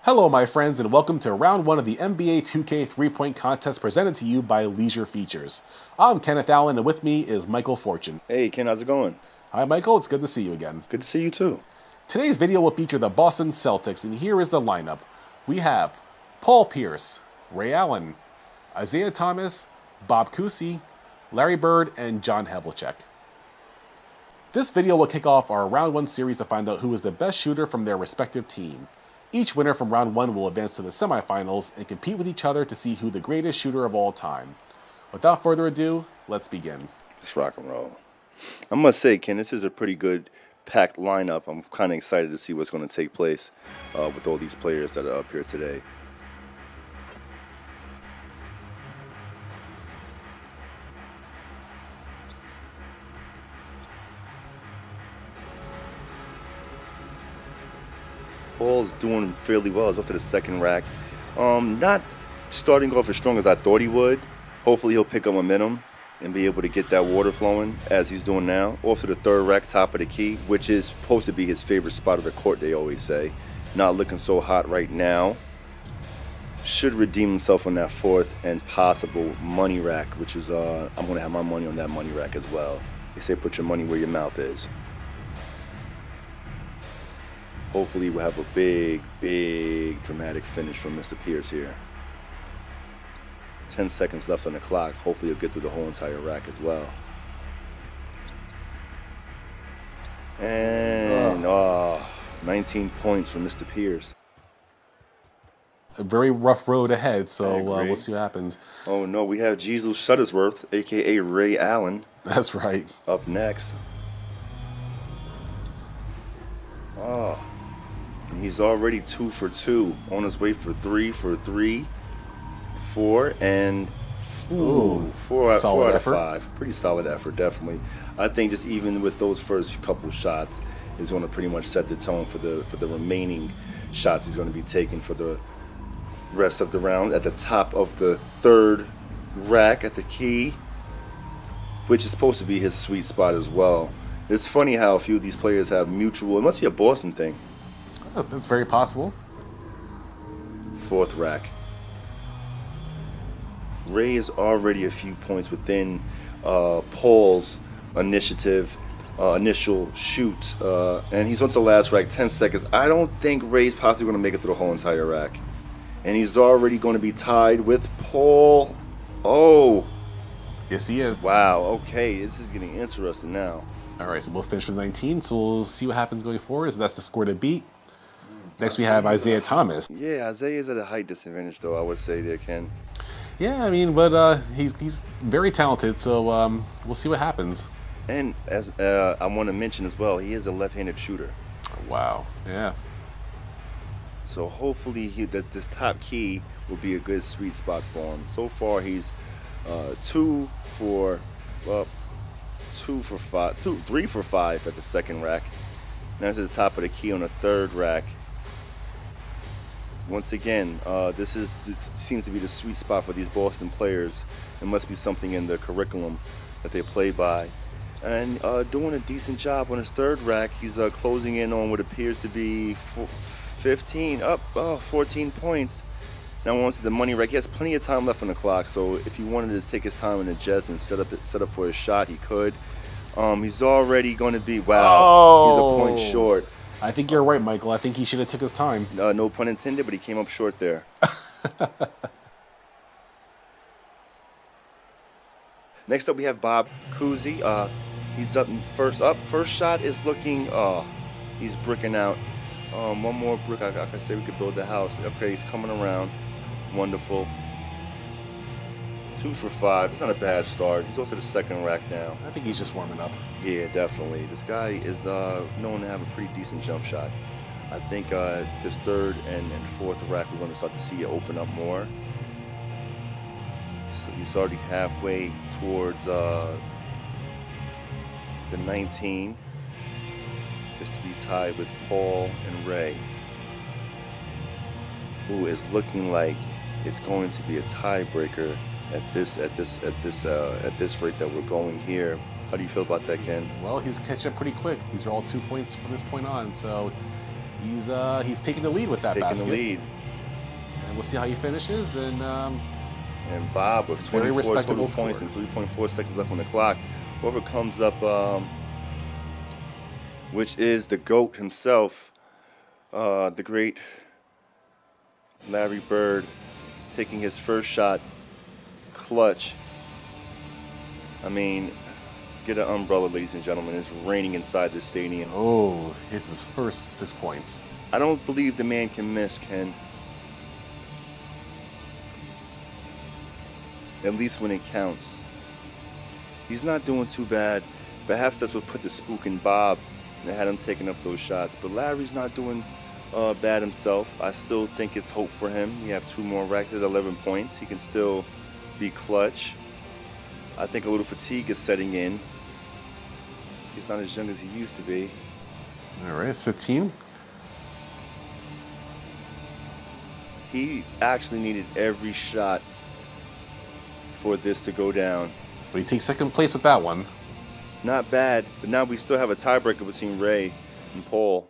Hello, my friends, and welcome to round one of the NBA 2K three-point contest presented to you by Leisure Features. I'm Kenneth Allen, and with me is Micheal Fortune. Hey, Ken, how's it going? Hi, Michael. It's good to see you again. Good to see you too. Today's video will feature the Boston Celtics, and here is the lineup. We have Paul Pierce, Ray Allen, Isaiah Thomas, Bob Cousy, Larry Bird, and John Havlicek. This video will kick off our round one series to find out who is the best shooter from their respective team. Each winner from round one will advance to the semifinals and compete with each other to see who the greatest shooter of all time. Without further ado, let's begin. Let's rock and roll. I must say, Ken, this is a pretty good packed lineup. I'm kind of excited to see what's going to take place with all these players that are up here today. Paul's doing fairly well. He's up to the second rack. Not starting off as strong as I thought he would. Hopefully he'll pick up momentum and be able to get that water flowing as he's doing now. Off to the third rack, top of the key, which is supposed to be his favorite spot of the court, they always say. Not looking so hot right now. Should redeem himself on that fourth and possible money rack, which is, I'm going to have my money on that money rack as well. They say put your money where your mouth is. Hopefully we'll have a big dramatic finish from Mr. Pierce here. 10 seconds left on the clock. Hopefully he'll get through the whole entire rack as well. And 19 points from Mr. Pierce. A very rough road ahead, so we'll see what happens. Oh no, we have Jesus Shuttlesworth, aka Ray Allen. That's right. Up next. Oh. He's already 2 for 2, on his way for 3 for 3, 4, and 4 out of 5. Pretty solid effort, definitely. I think just even with those first couple shots, is going to pretty much set the tone for the remaining shots he's going to be taking for the rest of the round. At the top of the third rack at the key, which is supposed to be his sweet spot as well. It's funny how a few of these players have mutual. It must be a Boston thing. That's very possible. Fourth rack. Ray is already a few points within Paul's initial shoot, and he's on to the last rack, 10 seconds. I don't think Ray's possibly going to make it through the whole entire rack, and he's already going to be tied with Paul. Oh, yes, he is. Wow. Okay, this is getting interesting now. All right, so we'll finish with 19. So we'll see what happens going forward. So that's the score to beat. Next, we have Isaiah Thomas. Yeah, Isaiah's at a height disadvantage, though, I would say there, Ken. Yeah, I mean, but he's very talented, so we'll see what happens. And as I want to mention as well, he is a left-handed shooter. Wow, yeah. So hopefully this top key will be a good sweet spot for him. So far, he's 3 for 5 at the second rack. Now to the top of the key on the third rack. Once again, this seems to be the sweet spot for these Boston players. There must be something in the curriculum that they play by. And doing a decent job on his third rack. He's closing in on what appears to be 14 points. Now on to the money rack. He has plenty of time left on the clock, so if he wanted to take his time and adjust and set up for his shot, he could. He's already going to be, he's a point short. I think you're right, Michael. I think he should have took his time. No pun intended, but he came up short there. Next up, we have Bob Cousy. He's up first. First shot is looking. He's bricking out. One more brick. I can say we could build the house. Okay, he's coming around. Wonderful. 2 for 5. It's not a bad start. He's also the second rack now. I think he's just warming up. Yeah, definitely. This guy is known to have a pretty decent jump shot. I think this third and fourth rack, we're going to start to see it open up more. So he's already halfway towards the 19. Just to be tied with Paul and Ray, who is looking like it's going to be a tiebreaker at this rate that we're going here. How do you feel about that, Ken? Well, he's catching up pretty quick. These are all 2 points from this point on, so He's taking the lead with that taking basket. the lead. And we'll see how he finishes. And Bob with very 24 respectable total points score. and 3.4 seconds left on the clock. Whoever comes up, which is the GOAT himself, the great Larry Bird, taking his first shot, clutch. I mean, get an umbrella, ladies and gentlemen. It's raining inside the stadium. Oh, it's his first 6 points. I don't believe the man can miss, Ken. At least when it counts. He's not doing too bad. Perhaps that's what put the spook in Bob and had him taking up those shots. But Larry's not doing bad himself. I still think it's hope for him. You have 2 more racks at 11 points. He can still be clutch. I think a little fatigue is setting in. He's not as young as he used to be. All right, it's 15. He actually needed every shot for this to go down. But he takes second place with that one. Not bad, but now we still have a tiebreaker between Ray and Paul.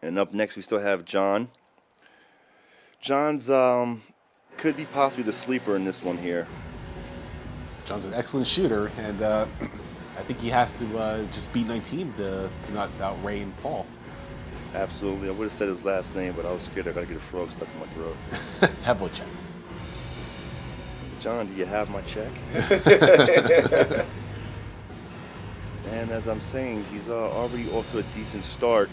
And up next we still have John. John's could be possibly the sleeper in this one here. John's an excellent shooter, and I think he has to just beat 19 to knock out Ray and Paul. Absolutely. I would have said his last name, but I was scared I got to get a frog stuck in my throat. Havlicek. John, do you have my check? And as I'm saying, he's already off to a decent start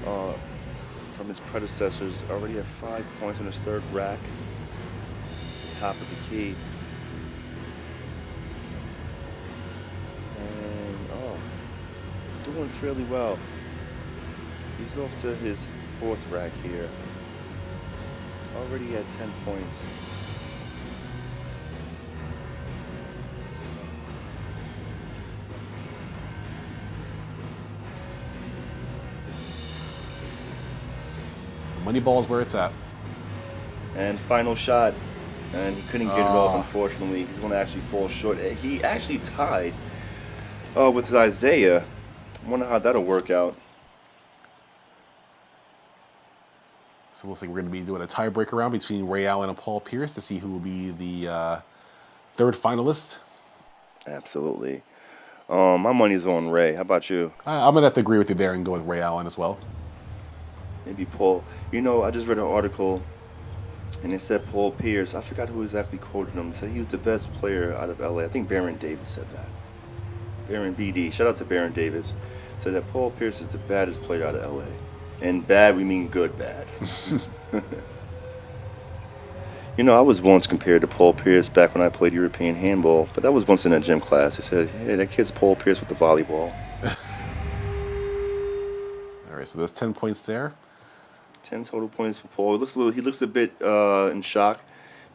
from his predecessors. Already at 5 points on his third rack. Top of the key. And, doing fairly well. He's off to his 4th rack here. Already at 10 points. Money ball is where it's at. And final shot. And he couldn't get it off, unfortunately. He's going to actually fall short. He actually tied with Isaiah. I wonder how that'll work out. So it looks like we're going to be doing a tiebreaker round between Ray Allen and Paul Pierce to see who will be the third finalist. Absolutely. My money's on Ray. How about you? I'm going to have to agree with you there and go with Ray Allen as well. Maybe Paul. You know, I just read an article, and it said Paul Pierce. I forgot who exactly quoted him. It said he was the best player out of LA. I think Baron Davis said that. Baron BD. Shout out to Baron Davis. Said that Paul Pierce is the baddest player out of LA. And bad, we mean good bad. You know, I was once compared to Paul Pierce back when I played European handball, but that was once in a gym class. They said, hey, that kid's Paul Pierce with the volleyball. All right, so there's 10 points there. 10 total points for Paul. He looks a bit in shock.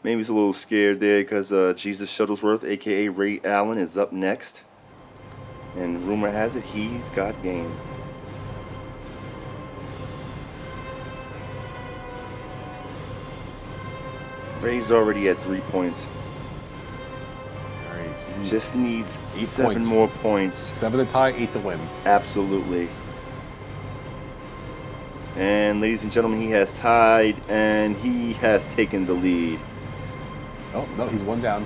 Maybe he's a little scared there because Jesus Shuttlesworth, a.k.a. Ray Allen, is up next. And rumor has it he's got game. Ray's already at 3 points. All right, so he Just needs 8 7 points. more points. 7 to tie, 8 to win. Absolutely. And ladies and gentlemen, he has tied and he has taken the lead. Oh, no, he's one down.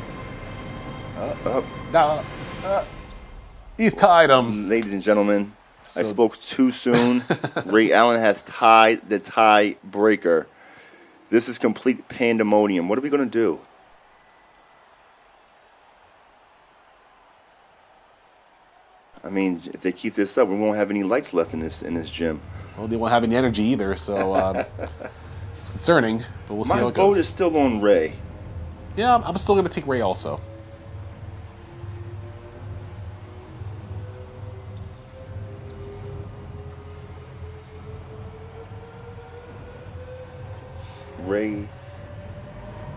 He's tied him. Ladies and gentlemen, I So- spoke too soon. Ray Allen has tied the tie breaker. This is complete pandemonium. What are we going to do? I mean, if they keep this up, we won't have any lights left in this gym. Well, they won't have any energy either, so it's concerning, but we'll see My how it vote goes. is still on Ray. Yeah, I'm still going to take Ray also. Ray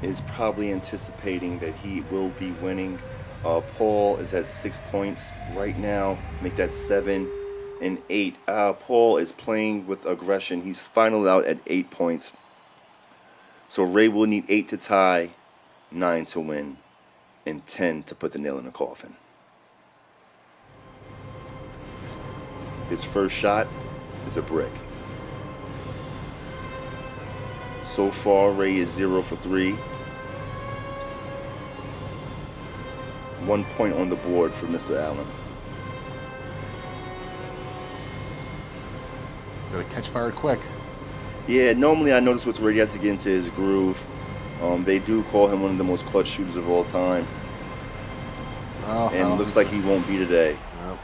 is probably anticipating that he will be winning. Paul is at 6 points right now. Make that 7 and 8. Paul is playing with aggression. He's finally out at 8 points. So Ray will need 8 to tie, 9 to win, and 10 to put the nail in the coffin. His first shot is a brick. So far, Ray is 0 for 3. 1 point on the board for Mr. Allen. He's gonna catch fire quick. Yeah, normally I notice with Ray, he has to get into his groove. They do call him one of the most clutch shooters of all time. Oh, and it looks like he won't be today. Nope.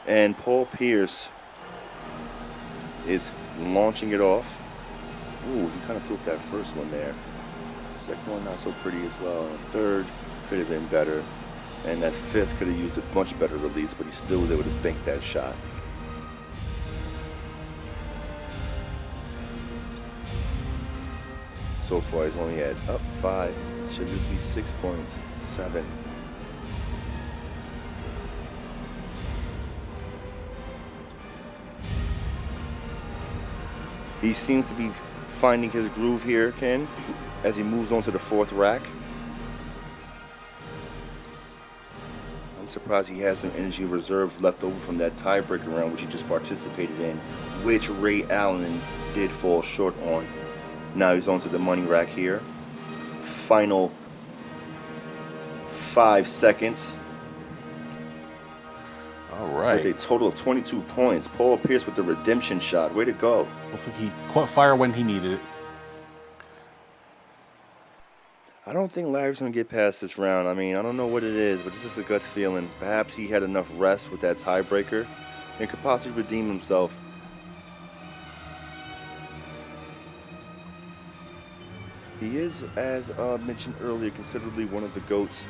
And Paul Pierce is launching it off. Ooh, he kind of threw up that first one there. Second one not so pretty as well. And third could have been better. And that fifth could have used a much better release, but he still was able to bank that shot. So far, he's only at up 5. Should this be 6 points? 7. He seems to be finding his groove here, Ken, as he moves on to the 4th rack. I'm surprised he has some energy reserve left over from that tiebreaker round, which he just participated in, which Ray Allen did fall short on. Now he's on to the money rack here. Final 5 seconds. All right. With a total of 22 points. Paul Pierce with the redemption shot. Way to go. Looks like he caught fire when he needed it. I don't think Larry's going to get past this round. I mean, I don't know what it is, but it's just a gut feeling. Perhaps he had enough rest with that tiebreaker and could possibly redeem himself. He is, as mentioned earlier, considerably one of the GOATs.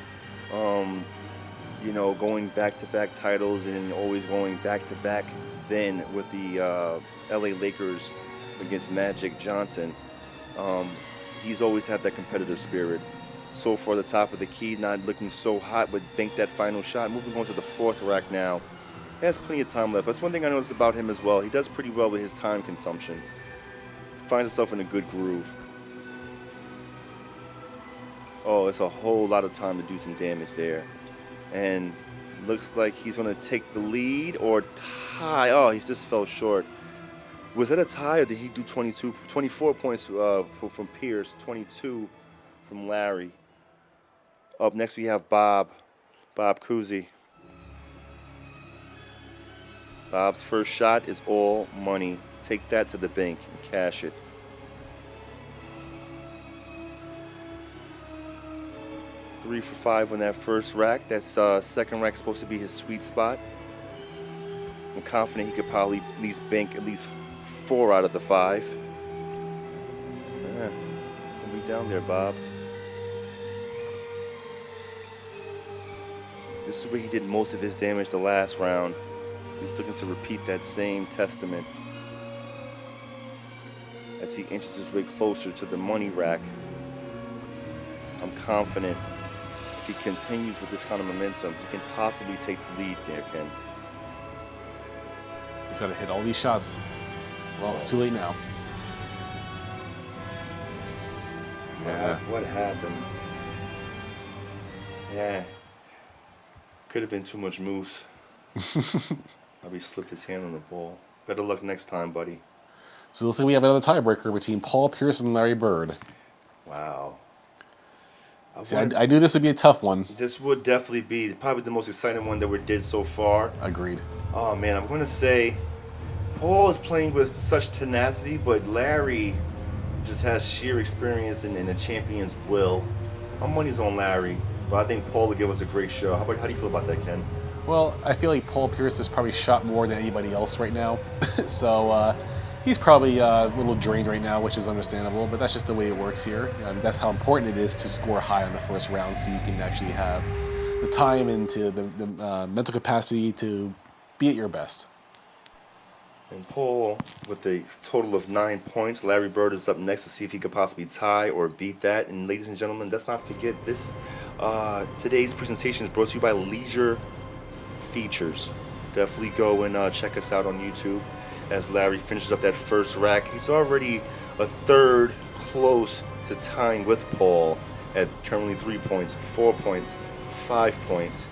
You know, going back-to-back titles and always going back-to-back then with the LA Lakers against Magic Johnson. He's always had that competitive spirit. So far, the top of the key, not looking so hot, but banked that final shot. Moving on to the 4th rack now. He has plenty of time left. That's one thing I noticed about him as well. He does pretty well with his time consumption. Finds himself in a good groove. Oh, it's a whole lot of time to do some damage there. And looks like he's going to take the lead or tie. Oh, he just fell short. Was that a tie or did he do 24 points from Pierce, 22 from Larry? Up next we have Bob Cousy. Bob's first shot is all money. Take that to the bank and cash it. Three for 5 on that first rack. That's second rack supposed to be his sweet spot. I'm confident he could probably at least bank at least 4 out of the 5. Yeah, we'll be down there, Bob. This is where he did most of his damage the last round. He's looking to repeat that same testament as he inches his way closer to the money rack. I'm confident if he continues with this kind of momentum, he can possibly take the lead there, Ken. He's got to hit all these shots. Well, it's too late now. Yeah. What happened? Yeah. Could have been too much moose. Probably slipped his hand on the ball. Better luck next time, buddy. So it looks like we have another tiebreaker between Paul Pierce and Larry Bird. Wow. See, I knew this would be a tough one. This would definitely be probably the most exciting one that we did so far. Agreed. Oh, man, I'm going to say Paul is playing with such tenacity, but Larry just has sheer experience and a champion's will. My money's on Larry, but I think Paul will give us a great show. How do you feel about that, Ken? Well, I feel like Paul Pierce has probably shot more than anybody else right now. So he's probably a little drained right now, which is understandable, but that's just the way it works here. That's how important it is to score high on the first round so you can actually have the time and the mental capacity to be at your best. And Paul, with a total of 9 points, Larry Bird is up next to see if he could possibly tie or beat that. And ladies and gentlemen, let's not forget this. Today's presentation is brought to you by Leisure Features. Definitely go and check us out on YouTube as Larry finishes up that first rack. He's already a third close to tying with Paul at currently 3 points, 4 points, 5 points.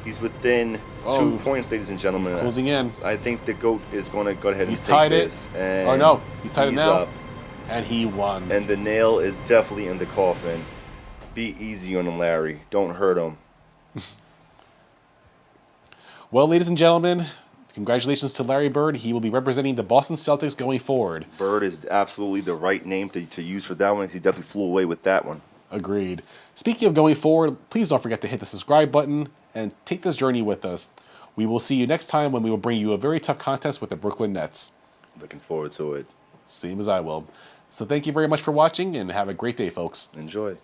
He's within 2 points, ladies and gentlemen. He's closing in. I think the GOAT is going to go ahead and He's take tied this. Oh no, he's tied it now. Up. And he won. And the nail is definitely in the coffin. Be easy on him, Larry. Don't hurt him. Well, ladies and gentlemen, congratulations to Larry Bird. He will be representing the Boston Celtics going forward. Bird is absolutely the right name to use for that one. He definitely flew away with that one. Agreed. Speaking of going forward, please don't forget to hit the subscribe button and take this journey with us. We will see you next time when we will bring you a very tough contest with the Brooklyn Nets. Looking forward to it. Same as I will. So thank you very much for watching and have a great day, folks. Enjoy.